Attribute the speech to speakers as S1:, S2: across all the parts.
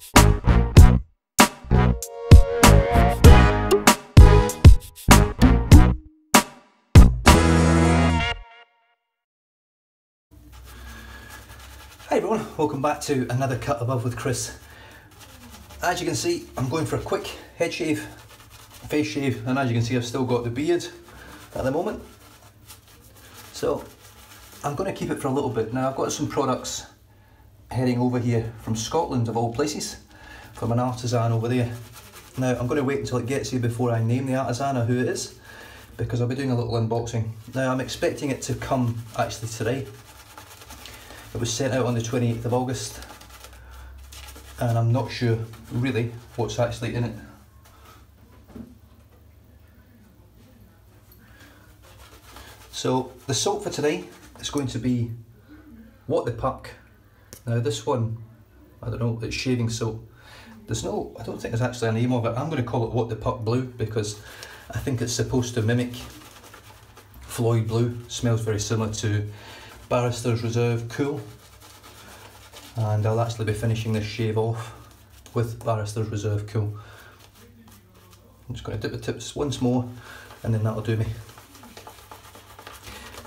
S1: Hi everyone, welcome back to another Cut Above with Chris. As you can see, I'm going for a quick head shave, face shave, and as you can see I've still got the beard at the moment. So I'm going to keep it for a little bit. Now I've got some products heading over here from Scotland of all places, from an artisan over there. Now I'm going to wait until it gets here before I name the artisan or who it is, because I'll be doing a little unboxing. Now I'm expecting it to come actually today. It was sent out on the 28th of August and I'm not sure really what's actually in it. So the soap for today is going to be What the Puck. Now this one, I don't know, it's shaving soap. There's no, I don't think there's actually a name of it. I'm going to call it What the Puck Blue because I think it's supposed to mimic Floyd Blue. Smells very similar to Barrister's Reserve Cool, and I'll actually be finishing this shave off with Barrister's Reserve Cool. I'm just going to dip the tips once more and then that'll do me.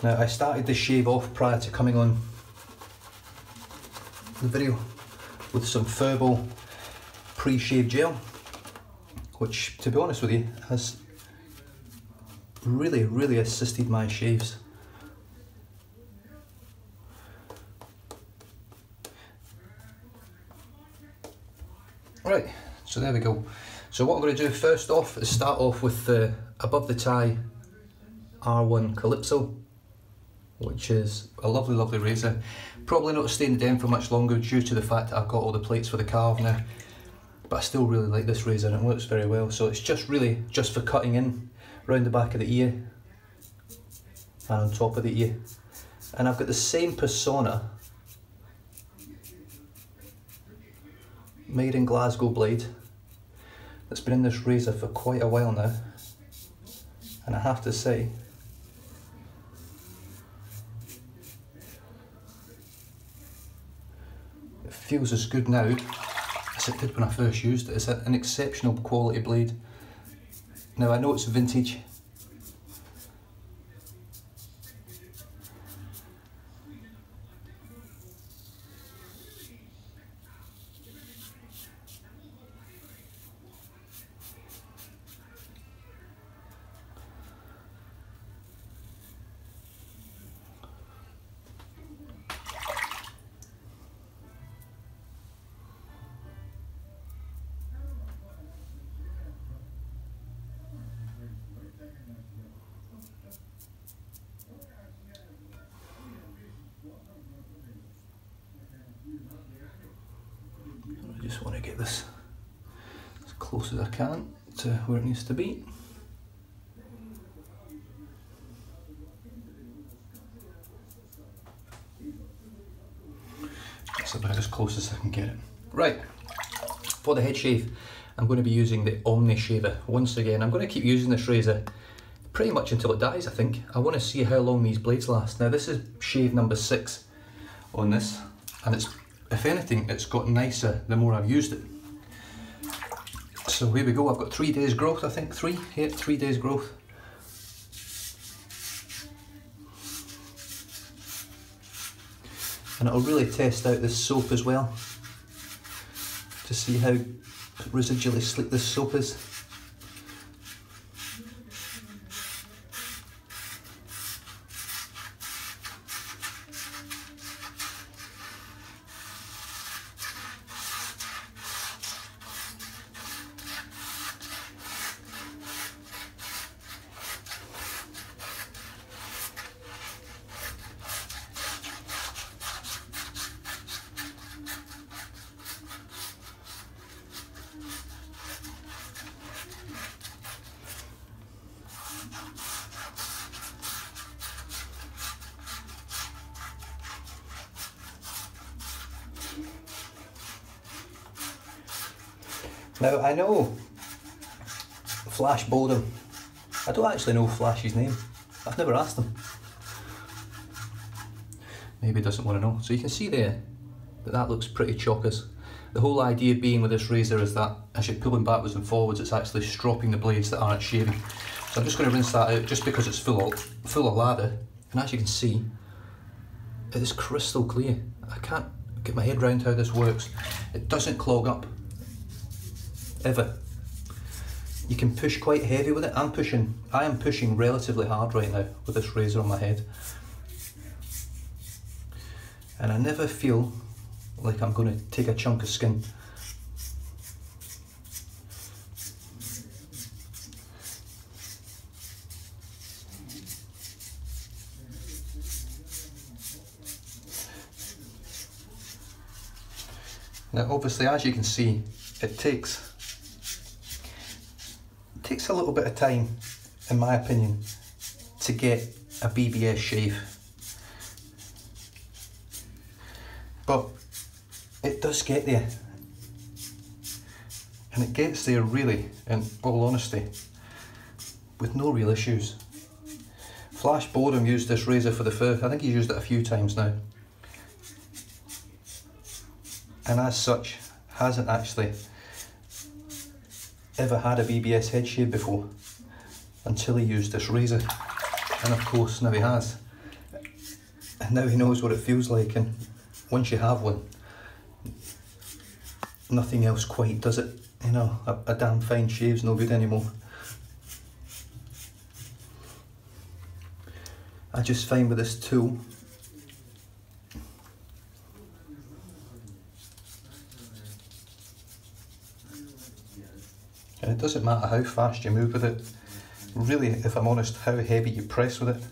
S1: Now I started this shave off prior to coming on the video with some Furbo pre-shave gel, which to be honest with you has really assisted my shaves. Right, so there we go. So what I'm going to do first off is start off with the Above the Tie R1 Calypso, which is a lovely razor. Probably not staying down for much longer due to the fact that I've got all the plates for the Karve now, but I still really like this razor and it works very well. So it's just really just for cutting in round the back of the ear and on top of the ear. And I've got the same Persona made in Glasgow blade that's been in this razor for quite a while now, and I have to say it feels as good now as it did when I first used it. It's an exceptional quality blade. Now I know it's vintage, I just want to get this as close as I can to where it needs to be. That's about as close as I can get it. Right, for the head shave I'm going to be using the Omni Shaver. Once again, I'm going to keep using this razor pretty much until it dies, I think. I want to see how long these blades last. Now this is shave number 6 on this, and it's, if anything, it's got nicer the more I've used it. So here we go, I've got 3 days growth, I think, 3 days growth. And it'll really test out this soap as well, to see how residually slick this soap is. Now I know Flash bowled him. I don't actually know Flash's name. I've never asked him. Maybe he doesn't want to know. So you can see there, but that looks pretty chockers. The whole idea being with this razor is that as you're pulling backwards and forwards, it's actually stropping the blades that aren't shaving. So I'm just going to rinse that out just because it's full of lather, and as you can see, it is crystal clear. I can't get my head around how this works. It doesn't clog up, ever. You can push quite heavy with it. I am pushing relatively hard right now with this razor on my head. And I never feel like I'm going to take a chunk of skin. Now obviously, as you can see, it takes a little bit of time, in my opinion, to get a BBS shave. But it does get there. And it gets there really, in all honesty, with no real issues. Flash Boredom used this razor for the fur. I think he's used it a few times now. And as such, hasn't actually ever had a BBS head shave before until he used this razor. And of course now he has. And now he knows what it feels like, and once you have one, nothing else quite does it. You know, a damn fine shave's no good anymore. I just find with this tool, and it doesn't matter how fast you move with it, really, if I'm honest, how heavy you press with it,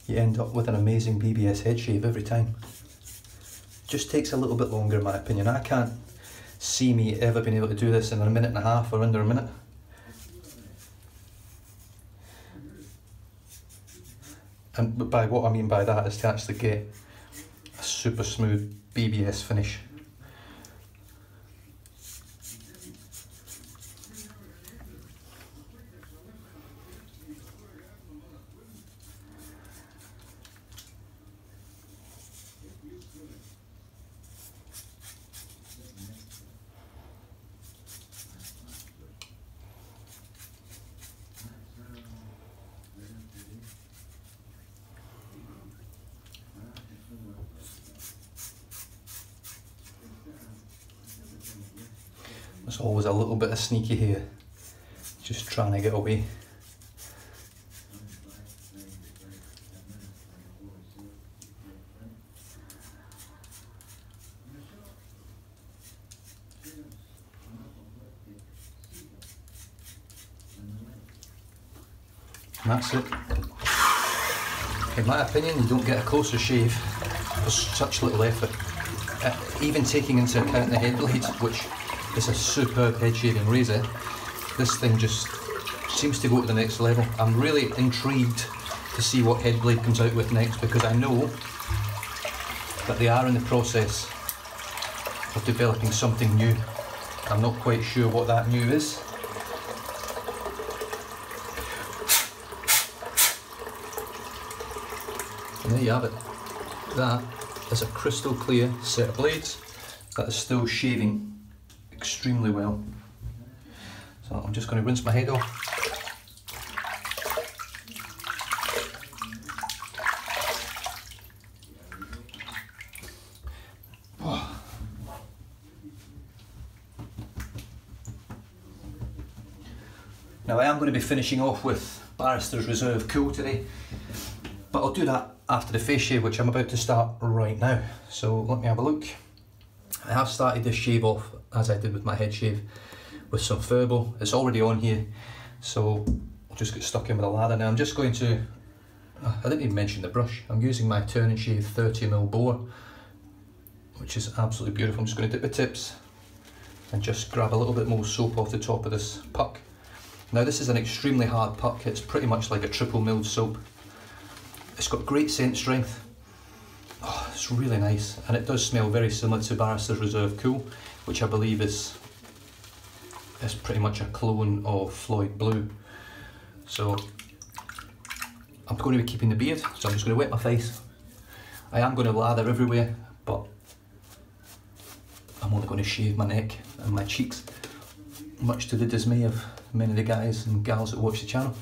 S1: you end up with an amazing BBS head shave every time. Just takes a little bit longer in my opinion. I can't see me ever being able to do this in a minute and a half or under a minute. And by what I mean by that is to actually get a super smooth BBS finish. There's always a little bit of sneaky here, just trying to get away. And that's it. In my opinion, you don't get a closer shave for such little effort. Even taking into account the head blade, which is a superb head shaving razor, this thing just seems to go to the next level. I'm really intrigued to see what head blade comes out with next, because I know that they are in the process of developing something new. I'm not quite sure what that new is. And there you have it. That is a crystal clear set of blades that is still shaving extremely well. So I'm just going to rinse my head off. Oh. Now I am going to be finishing off with Barrister's Reserve Cool today, but I'll do that after the face shave, which I'm about to start right now. So let me have a look. I have started this shave off, as I did with my head shave, with some Furbo. It's already on here, so I'll just get stuck in with a lather. Now I'm just going to, I didn't even mention the brush. I'm using my Turn and Shave 30mm Boar, which is absolutely beautiful. I'm just going to dip the tips and just grab a little bit more soap off the top of this puck. Now this is an extremely hard puck. It's pretty much like a triple milled soap. It's got great scent strength. Oh, it's really nice, and it does smell very similar to Barrister's Reserve Cool, which I believe is pretty much a clone of Floyd Blue. So I'm going to be keeping the beard, so I'm just going to wet my face I am going to lather everywhere, but I'm only going to shave my neck and my cheeks, much to the dismay of many of the guys and gals that watch the channel.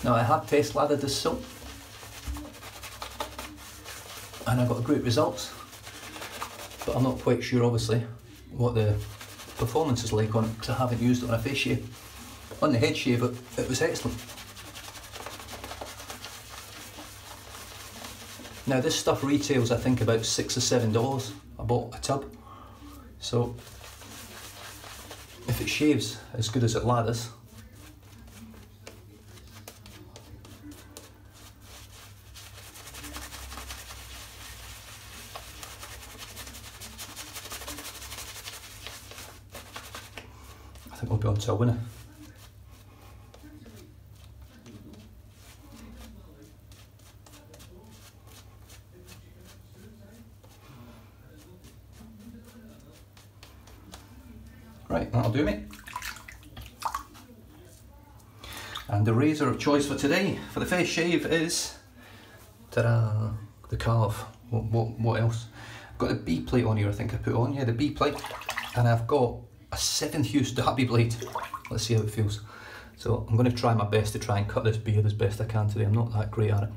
S1: Now I have test lathered this soap and I got great results, but I'm not quite sure obviously what the performance is like on it because I haven't used it on a face shave. On the head shave it was excellent. Now this stuff retails I think about $6 or $7. I bought a tub, so if it shaves as good as it lathers, I think we'll be on to a winner. Right, that'll do me. And the razor of choice for today, for the face shave is, ta-da, the Karve. What else? I've got a B plate on here I think I put on, yeah, the B plate. And I've got a 7th use Derby blade. Let's see how it feels. So I'm going to try my best to try and cut this beard as best I can today. I'm not that great at it.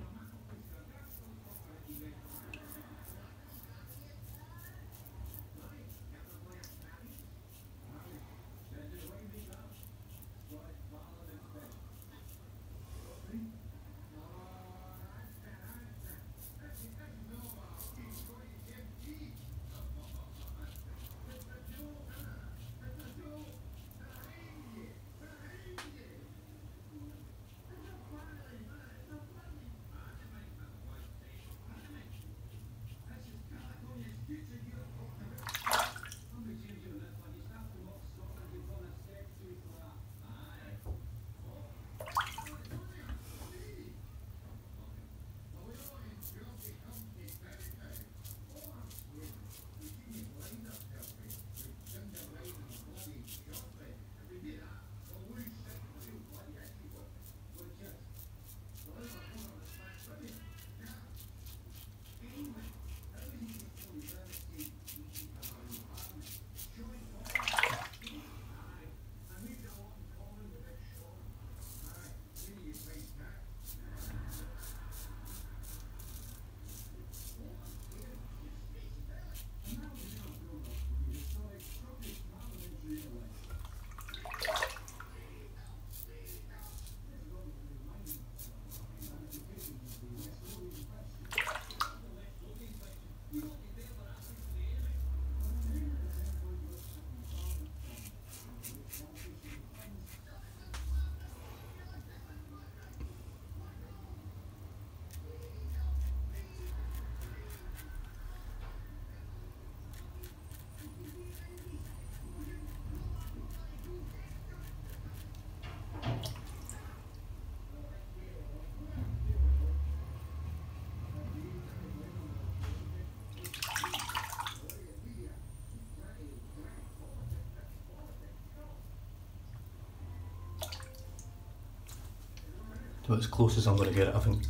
S1: So as close as I'm going to get it, I think.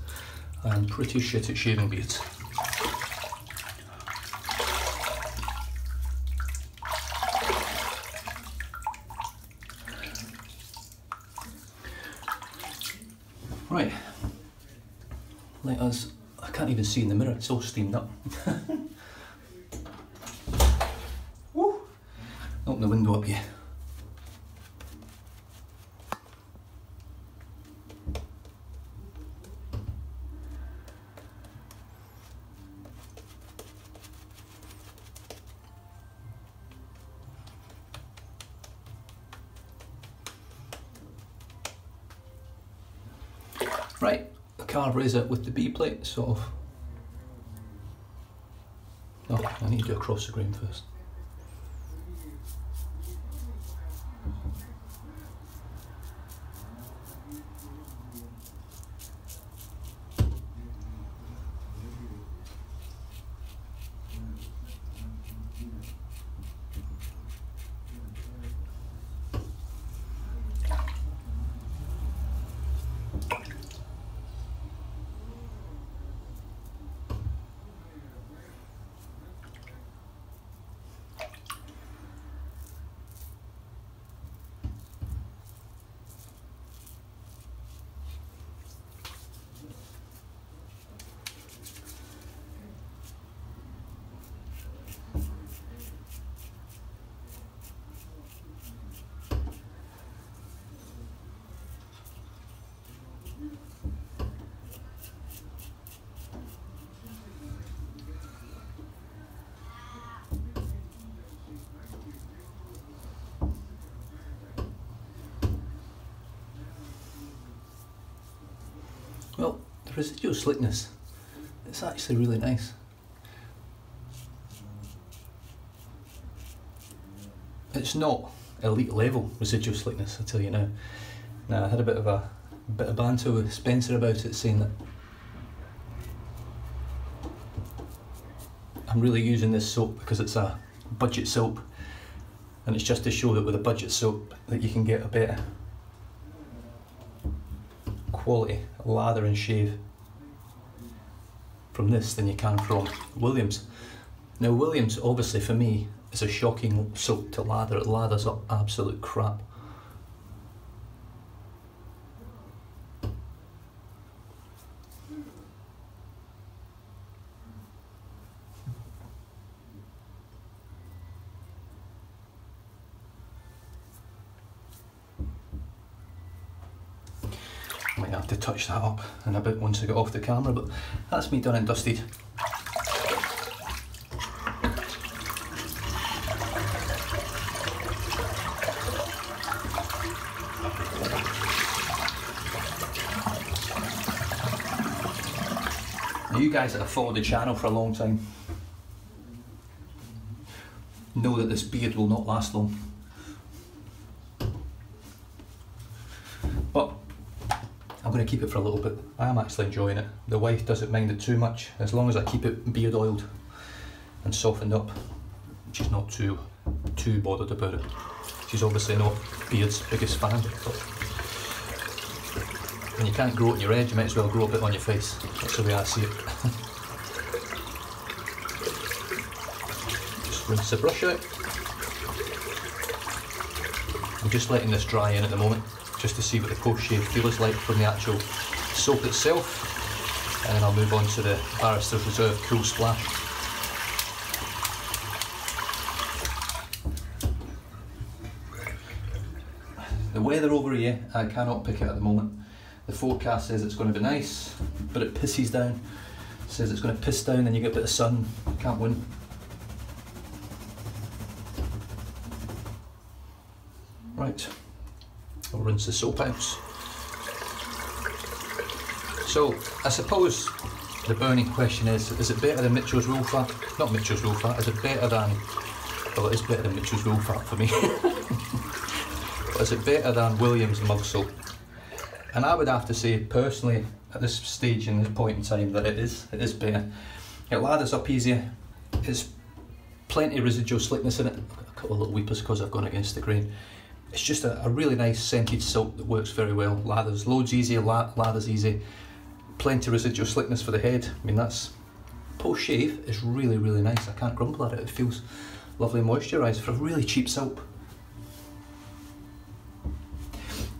S1: I'm pretty shit at shaving beards. Right, let us, I can't even see in the mirror, it's all steamed up. Woo! Open the window up here. Right, the Karve razor with the B plate, sort of. Oh, I need to do across the grain first. residual slickness, it's actually really nice. It's not elite level residual slickness, I tell you now. Now, I had a bit of banter with Spencer about it, saying that I'm really using this soap because it's a budget soap, and it's just to show that with a budget soap that you can get a better quality lather and shave from this than you can from Williams. Now Williams, obviously for me, is a shocking soap to lather. It lathers up absolute crap. Might have to touch that up in a bit once I get off the camera, but that's me done and dusted. Now, you guys that have followed the channel for a long time know that this beard will not last long. But I'm going to keep it for a little bit. I am actually enjoying it. The wife doesn't mind it too much, as long as I keep it beard oiled and softened up. She's not too bothered about it. She's obviously not beard's biggest fan. But when you can't grow it in your head, you might as well grow a bit on your face. That's the way I see it. Just rinse the brush out. I'm just letting this dry in at the moment, just to see what the post-shave feel is like from the actual soap itself, and then I'll move on to the Barrister's Reserve Cool Splash. The weather over here, I cannot pick it at the moment. The forecast says it's going to be nice, but it pisses down. It says it's going to piss down and you get a bit of sun. Can't win. Right. I'll rinse the soap out. So, I suppose the burning question is it better than Mitchell's Rule Fat? Not Mitchell's Rule Fat, is it better than, well, it is better than Mitchell's Rule Fat for me. But is it better than Williams Mug Soap? And I would have to say, personally, at this stage in this point in time, that it is better. It lathers up easier, there's plenty of residual slickness in it. I've got a couple of little weepers because I've gone against the grain. It's just a really nice scented soap that works very well. Lathers loads easier, lathers easy. Plenty of residual slickness for the head. I mean, that's post shave is really, really nice. I can't grumble at it. It feels lovely moisturised for a really cheap soap.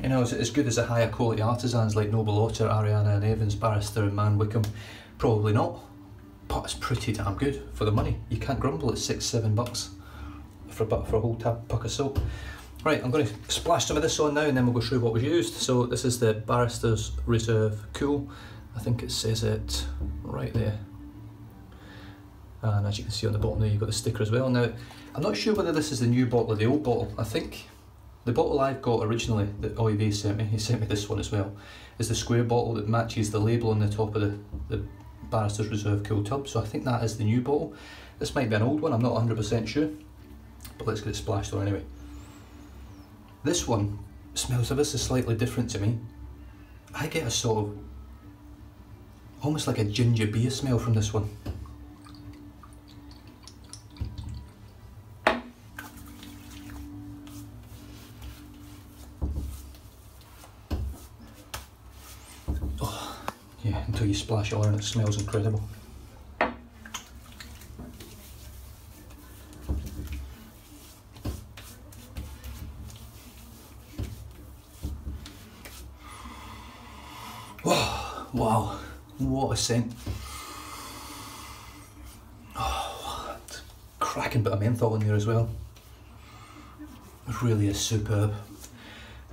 S1: You know, is it as good as the higher quality artisans like Noble Otter, Ariana and Evans, Barrister and Man Wickham? Probably not, but it's pretty damn good for the money. You can't grumble at $6-7 for a whole puck of soap. Right, I'm going to splash some of this on now and then we'll go through what was used. So this is the Barrister's Reserve Cool. I think it says it right there. And as you can see on the bottom there, you've got the sticker as well. Now, I'm not sure whether this is the new bottle or the old bottle. I think the bottle I've got originally, that Oive sent me, he sent me this one as well, is the square bottle that matches the label on the top of the Barrister's Reserve Cool tub. So I think that is the new bottle. This might be an old one, I'm not 100% sure. But let's get it splashed on anyway. This one smells ever so slightly different to me. I get a sort of, almost like a ginger beer smell from this one. Oh, yeah, until you splash it on it smells incredible. Wow, what a scent. Oh, cracking bit of menthol in there as well. It really is superb.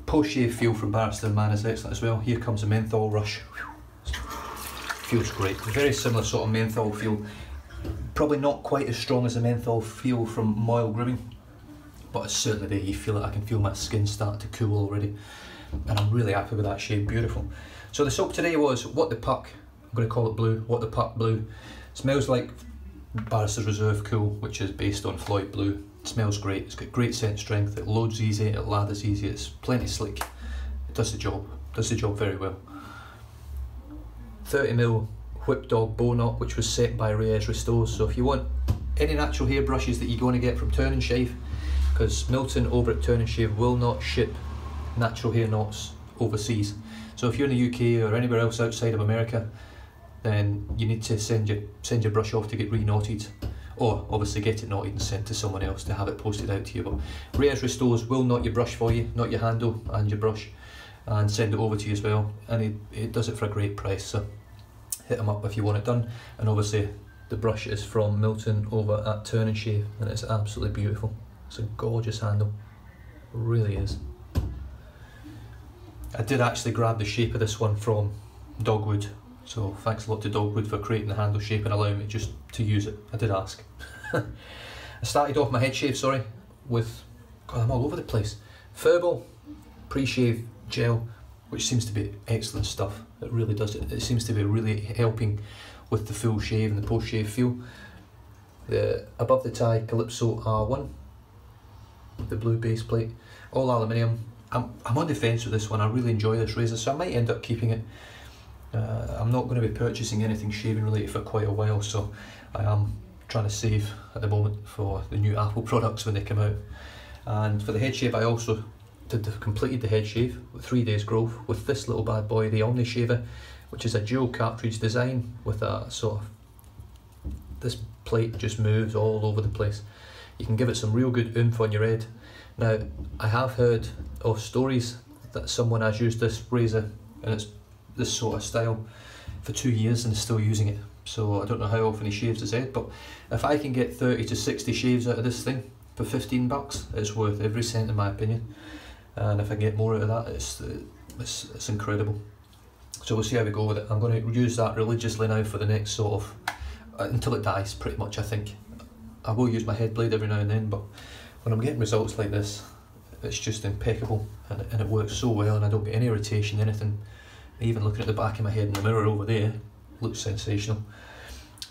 S1: Post-shave feel from Barrister Man is excellent as well. Here comes a menthol rush. Feels great. Very similar sort of menthol feel. Probably not quite as strong as the menthol feel from Moyle Grooming, but it's certainly there. You feel it. I can feel my skin starting to cool already. And I'm really happy with that shade, beautiful. So the soap today was What the Puck I'm going to call it blue, What the Puck blue. Smells like Barrister's Reserve Cool, which is based on Floyd blue. It smells great, it's got great scent strength, it loads easy, it lathers easy, it's plenty slick. It does the job very well. 30mm Whip Dog Bow Knot, which was set by Reyes Restores. So if you want any natural hair brushes that you're going to get from Turn and Shave, because Milton over at Turn and Shave will not ship natural hair knots overseas. So if you're in the UK or anywhere else outside of America, then you need to send your brush off to get re-knotted, or obviously get it knotted and sent to someone else to have it posted out to you. But Reyes Restores will knot your brush for you, knot your handle and your brush, and send it over to you as well, and it does it for a great price. So hit them up if you want it done. And obviously the brush is from Milton over at Turn and Shave, and it's absolutely beautiful. It's a gorgeous handle, it really is. I did actually grab the shape of this one from Dogwood, so thanks a lot to Dogwood for creating the handle shape and allowing me just to use it. I did ask. I started off my head shave, with, God, I'm all over the place, Furball pre-shave gel, which seems to be excellent stuff. It really does. It seems to be really helping with the full shave and the post-shave feel. The Above the Tie Calypso R1, the blue base plate, all aluminium. I'm on the fence with this one. I really enjoy this razor, so I might end up keeping it. I'm not going to be purchasing anything shaving related for quite a while, so I am trying to save at the moment for the new Apple products when they come out. And for the head shave, I also completed the head shave with 3 days growth with this little bad boy, the Omni Shaver, which is a dual cartridge design with a sort of, this plate just moves all over the place. You can give it some real good oomph on your head. Now, I have heard of stories that someone has used this razor and it's this sort of style for 2 years and is still using it. So I don't know how often he shaves his head, but if I can get 30 to 60 shaves out of this thing for 15 bucks, it's worth every cent in my opinion. And if I get more out of that, it's incredible. So we'll see how we go with it. I'm going to use that religiously now for the next sort of, until it dies pretty much, I think. I will use my head blade every now and then, but when I'm getting results like this, it's just impeccable, and it works so well, and I don't get any irritation, anything. Even looking at the back of my head in the mirror over there, looks sensational.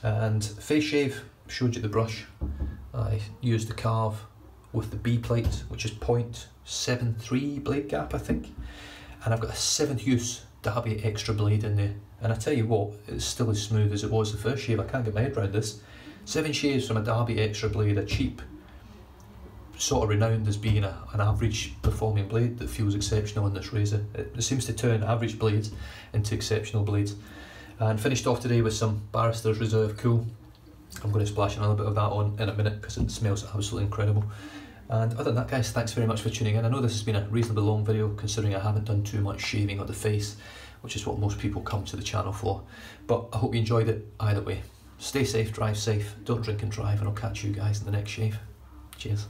S1: And face shave, showed you the brush. I used the Karve with the B plate, which is 0.73 blade gap, I think. And I've got a 7th use Derby extra blade in there. And I tell you what, it's still as smooth as it was the first shave. I can't get my head around this. 7 shaves from a Derby extra blade, a cheap, sort of renowned as being an average performing blade that feels exceptional in this razor. It seems to turn average blades into exceptional blades. And finished off today with some Barrister's Reserve Cool. I'm going to splash a little bit of that on in a minute because it smells absolutely incredible. And other than that, guys, thanks very much for tuning in. I know this has been a reasonably long video considering I haven't done too much shaving of the face, which is what most people come to the channel for. But I hope you enjoyed it either way. Stay safe, drive safe, don't drink and drive, and I'll catch you guys in the next shave. Cheers.